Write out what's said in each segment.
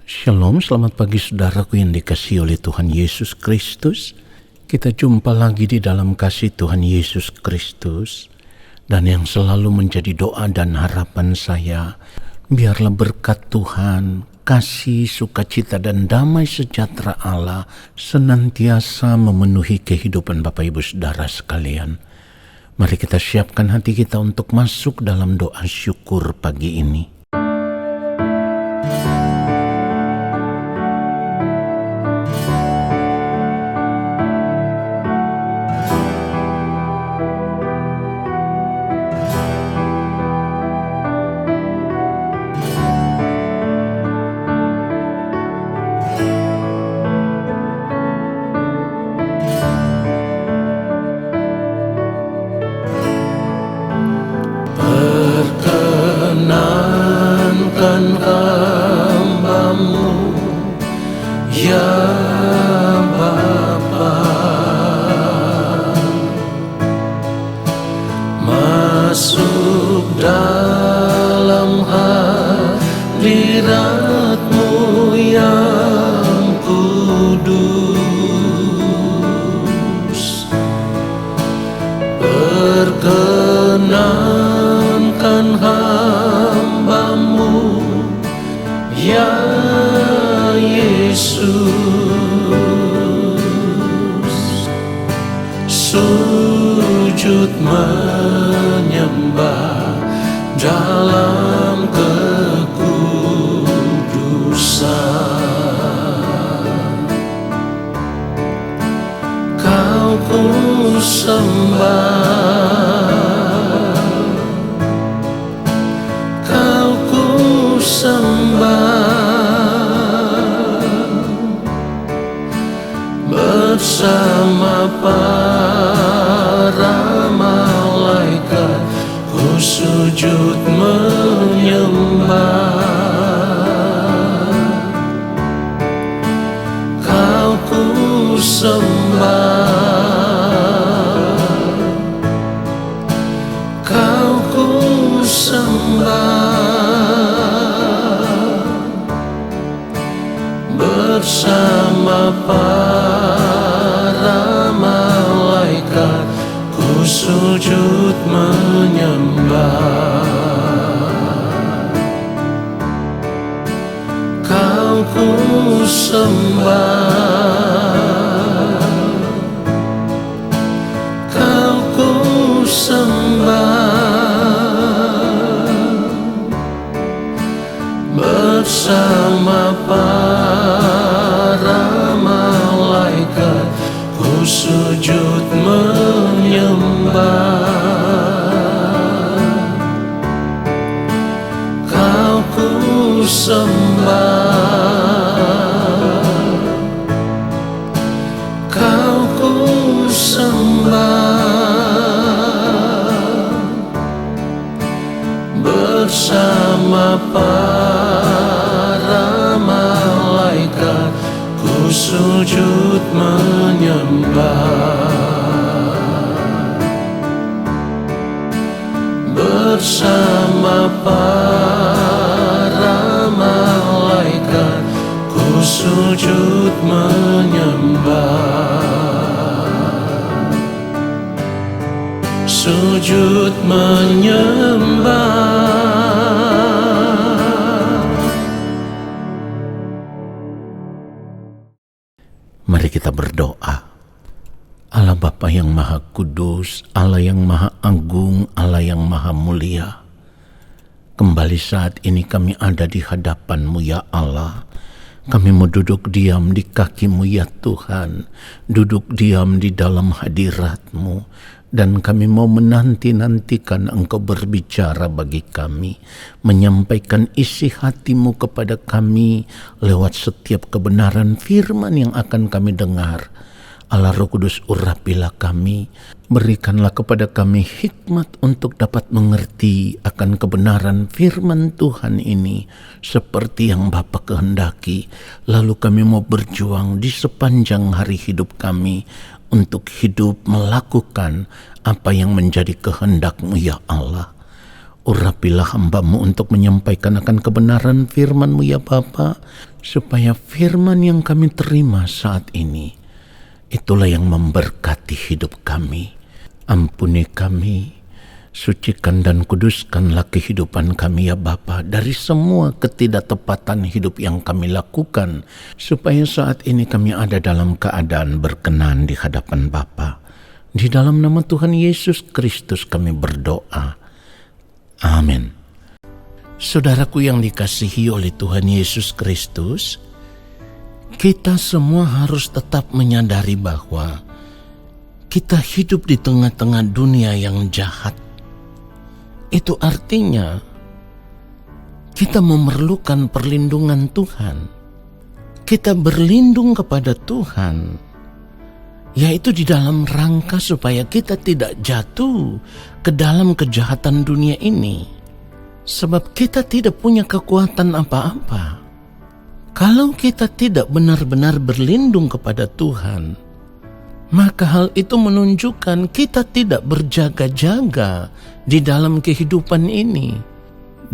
Shalom, selamat pagi saudaraku yang dikasihi oleh Tuhan Yesus Kristus. Kita jumpa lagi di dalam kasih Tuhan Yesus Kristus. Dan yang selalu menjadi doa dan harapan saya, biarlah berkat Tuhan, kasih, sukacita dan damai sejahtera Allah senantiasa memenuhi kehidupan Bapak Ibu Saudara sekalian. Mari kita siapkan hati kita untuk masuk dalam doa syukur pagi ini. Perkenankan hamba-Mu, ya Bapa, masuk dalam hadirat-Mu yang kudus. Perkenankan hamba-Mu, ya Yesus, sujud menyembah dalam kekudusan. Kau ku sembah, Kau ku sembah, bersama para malaikat ku sujud menyembah. Kau ku sembah, Kau ku sembah, bersama para malaikat ku sujud menyembah. Kau ku sembah, Kau ku sembah, bersama para malaikat ku sujud menyembah. Kau ku sembah, Kau ku sembah, bersama para malaikat ku sujud menyembah. Bersama para malaikat ku sujud menyembah. Sujud menyembah. Mari kita berdoa. Allah Bapa yang Maha Kudus, Allah yang Maha Agung, Allah yang Maha Mulia, kembali saat ini kami ada di hadapan-Mu ya Allah. Kami mau duduk diam di kaki-Mu ya Tuhan, duduk diam di dalam hadirat-Mu, dan kami mau menanti-nantikan Engkau berbicara bagi kami, menyampaikan isi hati-Mu kepada kami lewat setiap kebenaran firman yang akan kami dengar. Allah Roh Kudus, urapilah kami, berikanlah kepada kami hikmat untuk dapat mengerti akan kebenaran firman Tuhan ini seperti yang Bapa kehendaki. Lalu kami mau berjuang di sepanjang hari hidup kami untuk hidup melakukan apa yang menjadi kehendak-Mu ya Allah. Urapilah hamba-Mu untuk menyampaikan akan kebenaran firman-Mu ya Bapa, supaya firman yang kami terima saat ini, itulah yang memberkati hidup kami. Ampuni kami, sucikan dan kuduskanlah kehidupan kami ya Bapa, dari semua ketidaktepatan hidup yang kami lakukan, supaya saat ini kami ada dalam keadaan berkenan di hadapan Bapa. Di dalam nama Tuhan Yesus Kristus kami berdoa. Amin. Saudaraku yang dikasihi oleh Tuhan Yesus Kristus, kita semua harus tetap menyadari bahwa kita hidup di tengah-tengah dunia yang jahat. Itu artinya kita memerlukan perlindungan Tuhan. Kita berlindung kepada Tuhan, yaitu di dalam rangka supaya kita tidak jatuh ke dalam kejahatan dunia ini. Sebab kita tidak punya kekuatan apa-apa. Kalau kita tidak benar-benar berlindung kepada Tuhan, maka hal itu menunjukkan kita tidak berjaga-jaga di dalam kehidupan ini.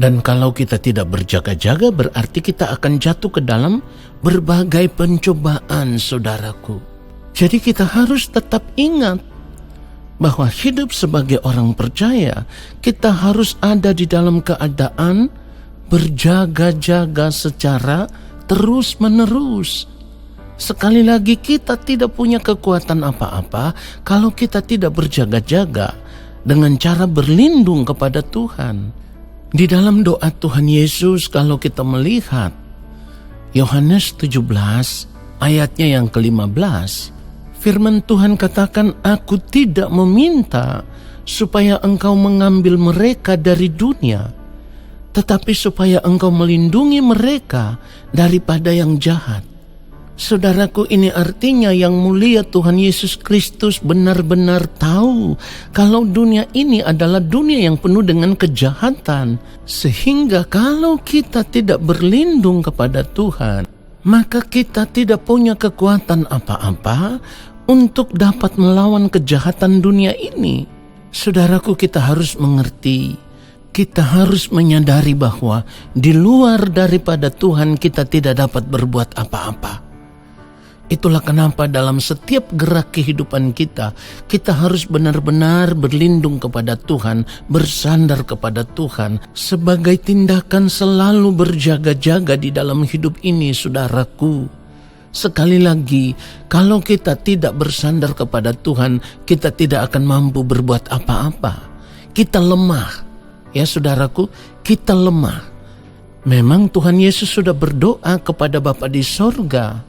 Dan kalau kita tidak berjaga-jaga, berarti kita akan jatuh ke dalam berbagai pencobaan, saudaraku. Jadi kita harus tetap ingat bahwa hidup sebagai orang percaya, kita harus ada di dalam keadaan berjaga-jaga secara terus-menerus. Sekali lagi, kita tidak punya kekuatan apa-apa kalau kita tidak berjaga-jaga dengan cara berlindung kepada Tuhan. Di dalam doa Tuhan Yesus, kalau kita melihat Yohanes 17 ayatnya yang ke-15, firman Tuhan katakan, "Aku tidak meminta supaya engkau mengambil mereka dari dunia, tetapi supaya engkau melindungi mereka daripada yang jahat." Saudaraku, ini artinya yang mulia Tuhan Yesus Kristus benar-benar tahu kalau dunia ini adalah dunia yang penuh dengan kejahatan. Sehingga kalau kita tidak berlindung kepada Tuhan, maka kita tidak punya kekuatan apa-apa untuk dapat melawan kejahatan dunia ini. Saudaraku, kita harus mengerti, kita harus menyadari bahwa di luar daripada Tuhan kita tidak dapat berbuat apa-apa. Itulah kenapa dalam setiap gerak kehidupan kita, kita harus benar-benar berlindung kepada Tuhan, bersandar kepada Tuhan, sebagai tindakan selalu berjaga-jaga di dalam hidup ini, saudaraku. Sekali lagi, kalau kita tidak bersandar kepada Tuhan, kita tidak akan mampu berbuat apa-apa. Kita lemah, ya saudaraku, kita lemah. Memang Tuhan Yesus sudah berdoa kepada Bapa di sorga,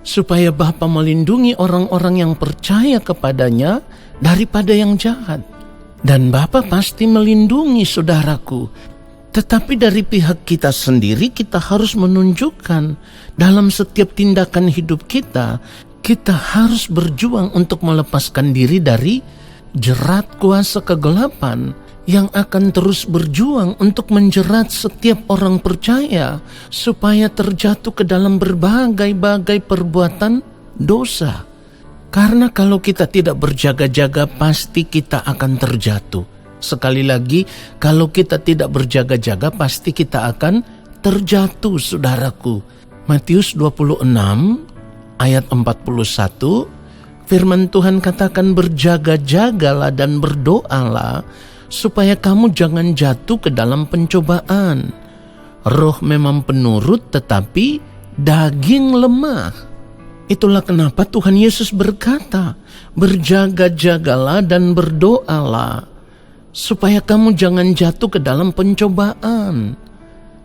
supaya Bapa melindungi orang-orang yang percaya kepadanya daripada yang jahat. Dan Bapa pasti melindungi, saudaraku. Tetapi dari pihak kita sendiri, kita harus menunjukkan dalam setiap tindakan hidup kita, kita harus berjuang untuk melepaskan diri dari jerat kuasa kegelapan yang akan terus berjuang untuk menjerat setiap orang percaya supaya terjatuh ke dalam berbagai-bagai perbuatan dosa. Karena kalau kita tidak berjaga-jaga, pasti kita akan terjatuh. Sekali lagi, kalau kita tidak berjaga-jaga, pasti kita akan terjatuh, saudaraku. Matius 26 ayat 41, firman Tuhan katakan, "Berjaga-jagalah dan berdoalah supaya kamu jangan jatuh ke dalam pencobaan. Roh memang penurut, tetapi daging lemah." Itulah kenapa Tuhan Yesus berkata, "Berjaga-jagalah dan berdoalah supaya kamu jangan jatuh ke dalam pencobaan."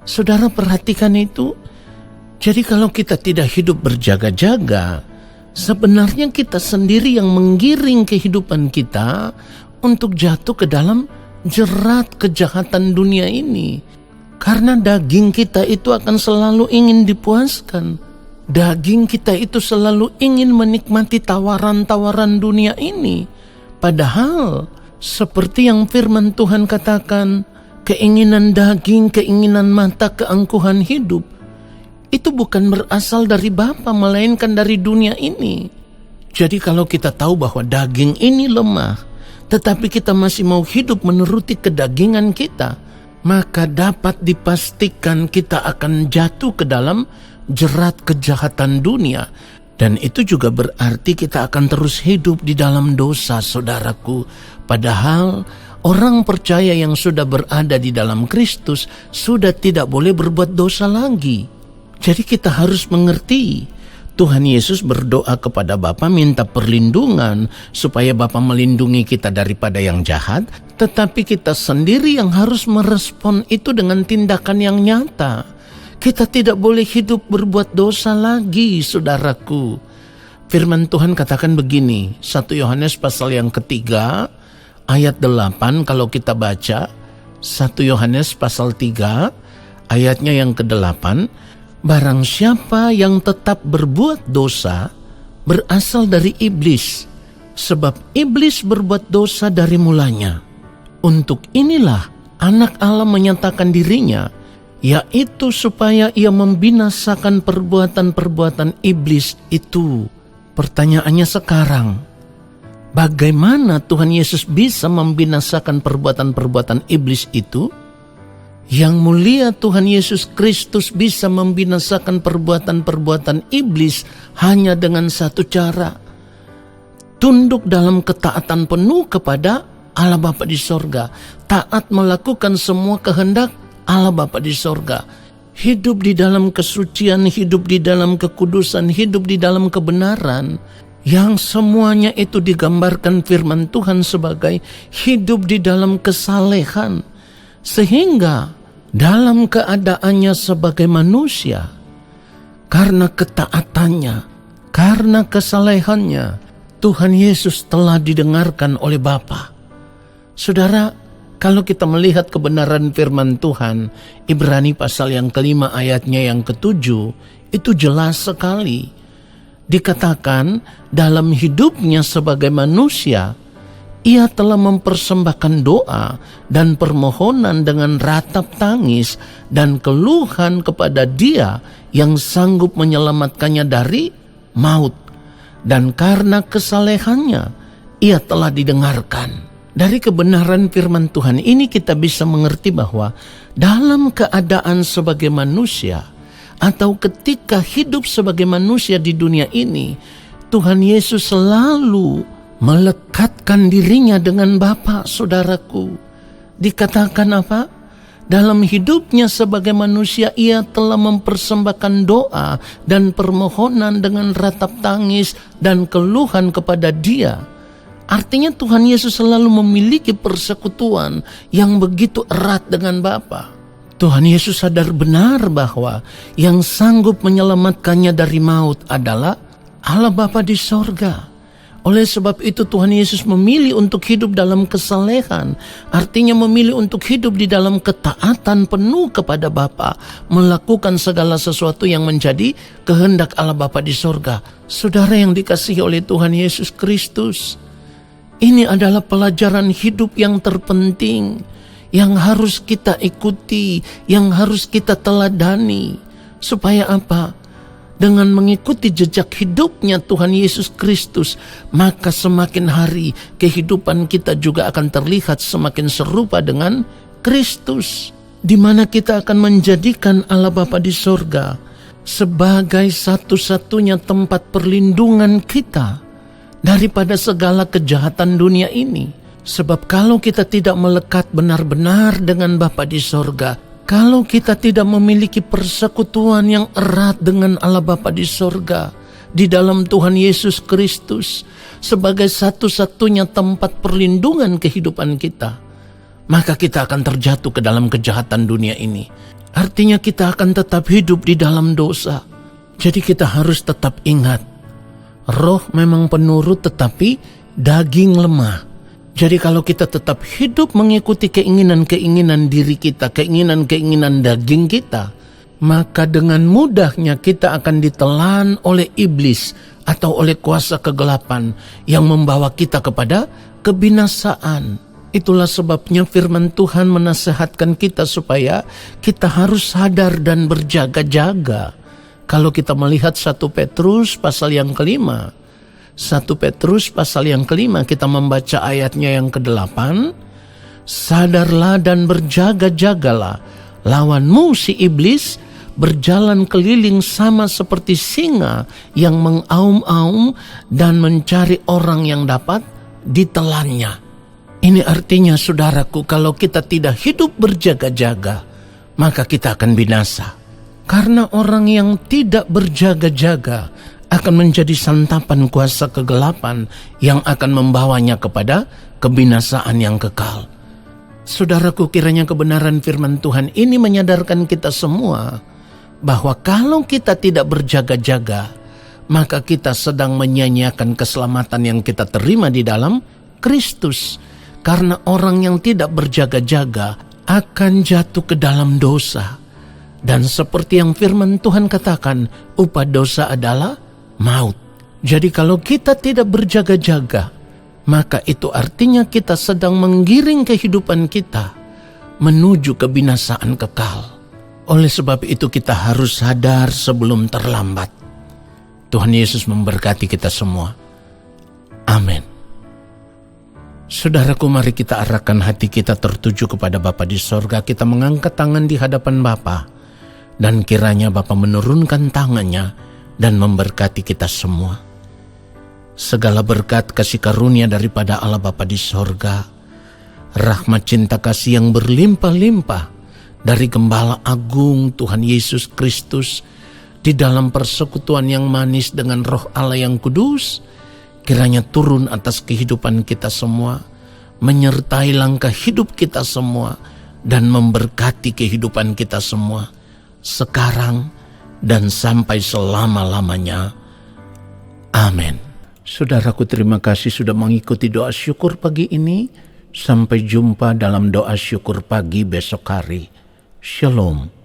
Saudara, perhatikan itu. Jadi kalau kita tidak hidup berjaga-jaga, sebenarnya kita sendiri yang menggiring kehidupan kita untuk jatuh ke dalam jerat kejahatan dunia ini. Karena daging kita itu akan selalu ingin dipuaskan. Daging kita itu selalu ingin menikmati tawaran-tawaran dunia ini. Padahal seperti yang firman Tuhan katakan, keinginan daging, keinginan mata, keangkuhan hidup, itu bukan berasal dari Bapa, melainkan dari dunia ini. Jadi kalau kita tahu bahwa daging ini lemah, tetapi kita masih mau hidup menuruti kedagingan kita, maka dapat dipastikan kita akan jatuh ke dalam jerat kejahatan dunia. Dan itu juga berarti kita akan terus hidup di dalam dosa, saudaraku. Padahal orang percaya yang sudah berada di dalam Kristus sudah tidak boleh berbuat dosa lagi. Jadi kita harus mengerti, Tuhan Yesus berdoa kepada Bapa minta perlindungan supaya Bapa melindungi kita daripada yang jahat, tetapi kita sendiri yang harus merespon itu dengan tindakan yang nyata. Kita tidak boleh hidup berbuat dosa lagi, saudaraku. Firman Tuhan katakan begini, 1 Yohanes pasal yang ketiga, ayat 8 kalau kita baca, 1 Yohanes pasal 3, ayatnya yang ke-8, barang siapa yang tetap berbuat dosa berasal dari iblis, sebab iblis berbuat dosa dari mulanya. Untuk inilah anak Allah menyatakan dirinya, yaitu supaya ia membinasakan perbuatan-perbuatan iblis itu. Pertanyaannya sekarang, bagaimana Tuhan Yesus bisa membinasakan perbuatan-perbuatan iblis itu? Yang mulia Tuhan Yesus Kristus bisa membinasakan perbuatan-perbuatan iblis hanya dengan satu cara. Tunduk dalam ketaatan penuh kepada Allah Bapa di sorga. Taat melakukan semua kehendak Allah Bapa di sorga. Hidup di dalam kesucian, hidup di dalam kekudusan, hidup di dalam kebenaran. Yang semuanya itu digambarkan firman Tuhan sebagai hidup di dalam kesalehan. Sehingga dalam keadaannya sebagai manusia, karena ketaatannya, karena kesalehannya, Tuhan Yesus telah didengarkan oleh Bapa. Saudara, kalau kita melihat kebenaran firman Tuhan, Ibrani pasal yang ke-5 ayatnya yang ke-7, itu jelas sekali. Dikatakan dalam hidupnya sebagai manusia, ia telah mempersembahkan doa dan permohonan dengan ratap tangis dan keluhan kepada Dia yang sanggup menyelamatkannya dari maut. Dan karena kesalehannya, ia telah didengarkan. Dari kebenaran firman Tuhan ini kita bisa mengerti bahwa dalam keadaan sebagai manusia atau ketika hidup sebagai manusia di dunia ini, Tuhan Yesus selalu melekatkan dirinya dengan Bapa, saudaraku. Dikatakan apa? Dalam hidupnya sebagai manusia, ia telah mempersembahkan doa dan permohonan dengan ratap tangis dan keluhan kepada Dia. Artinya Tuhan Yesus selalu memiliki persekutuan yang begitu erat dengan Bapa. Tuhan Yesus sadar benar bahwa yang sanggup menyelamatkannya dari maut adalah Allah Bapa di sorga. Oleh sebab itu Tuhan Yesus memilih untuk hidup dalam kesalehan. Artinya memilih untuk hidup di dalam ketaatan penuh kepada Bapa, melakukan segala sesuatu yang menjadi kehendak Allah Bapa di sorga. Saudara yang dikasihi oleh Tuhan Yesus Kristus, ini adalah pelajaran hidup yang terpenting, yang harus kita ikuti, yang harus kita teladani. Supaya apa? Dengan mengikuti jejak hidupnya Tuhan Yesus Kristus, maka semakin hari kehidupan kita juga akan terlihat semakin serupa dengan Kristus, di mana kita akan menjadikan Allah Bapa di sorga sebagai satu-satunya tempat perlindungan kita daripada segala kejahatan dunia ini. Sebab kalau kita tidak melekat benar-benar dengan Bapa di sorga, kalau kita tidak memiliki persekutuan yang erat dengan Allah Bapa di sorga, di dalam Tuhan Yesus Kristus, sebagai satu-satunya tempat perlindungan kehidupan kita, maka kita akan terjatuh ke dalam kejahatan dunia ini. Artinya kita akan tetap hidup di dalam dosa. Jadi kita harus tetap ingat, roh memang penurut tetapi daging lemah. Jadi kalau kita tetap hidup mengikuti keinginan-keinginan diri kita, keinginan-keinginan daging kita, maka dengan mudahnya kita akan ditelan oleh iblis atau oleh kuasa kegelapan yang membawa kita kepada kebinasaan. Itulah sebabnya firman Tuhan menasihatkan kita supaya kita harus sadar dan berjaga-jaga. Kalau kita melihat 1 Petrus pasal yang ke-5, 1 Petrus pasal yang ke-5 kita membaca ayatnya yang ke-8. Sadarlah dan berjaga-jagalah, lawanmu si iblis berjalan keliling sama seperti singa yang mengaum-aum dan mencari orang yang dapat ditelannya. Ini artinya saudaraku, kalau kita tidak hidup berjaga-jaga, maka kita akan binasa. Karena orang yang tidak berjaga-jaga akan menjadi santapan kuasa kegelapan yang akan membawanya kepada kebinasaan yang kekal. Saudaraku, kiranya kebenaran firman Tuhan ini menyadarkan kita semua bahwa kalau kita tidak berjaga-jaga, maka kita sedang menyia-nyiakan keselamatan yang kita terima di dalam Kristus. Karena orang yang tidak berjaga-jaga akan jatuh ke dalam dosa. Dan seperti yang firman Tuhan katakan, upah dosa adalah maut. Jadi kalau kita tidak berjaga-jaga, maka itu artinya kita sedang menggiring kehidupan kita menuju kebinasaan kekal. Oleh sebab itu kita harus sadar sebelum terlambat. Tuhan Yesus memberkati kita semua. Amin. Saudaraku, mari kita arahkan hati kita tertuju kepada Bapa di sorga. Kita mengangkat tangan di hadapan Bapa. Dan kiranya Bapa menurunkan tangannya dan memberkati kita semua. Segala berkat kasih karunia daripada Allah Bapa di sorga, rahmat cinta kasih yang berlimpah-limpah dari Gembala Agung Tuhan Yesus Kristus di dalam persekutuan yang manis dengan Roh Allah yang kudus, kiranya turun atas kehidupan kita semua, menyertai langkah hidup kita semua, dan memberkati kehidupan kita semua, sekarang dan sampai selama-lamanya. Amin. Saudaraku, terima kasih sudah mengikuti doa syukur pagi ini. Sampai jumpa dalam doa syukur pagi besok hari. Shalom.